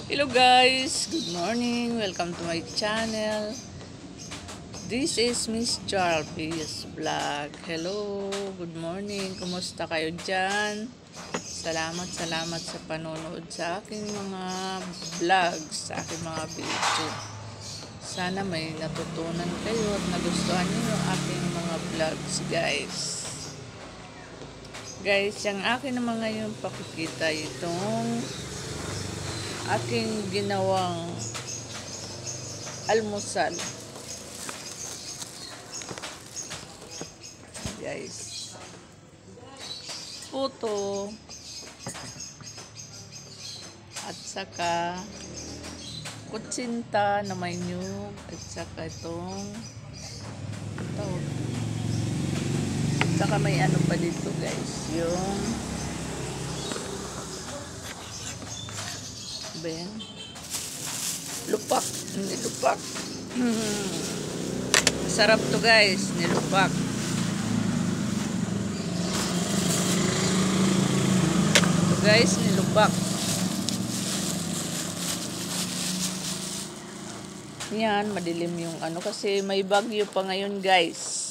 Hello guys, good morning, welcome to my channel. This is Miss Jarvis Vlog. Hello, good morning, kumusta kayo dyan? Salamat sa panonood sa aking mga vlogs, sa aking mga video. Sana may natutunan kayo at nagustuhan niyo yung aking mga vlogs guys. Guys, yung akin naman ngayon pakikita itong aking ginawang almusal. Guys, puto at saka kutsinta na may nyug at saka itong tawag. At saka may ano pa dito guys, yung ben lupak, nilupak. Sarap to guys, nilupak. Ito guys, nilupak. Yan, madilim yung ano kasi may bagyo pa ngayon guys.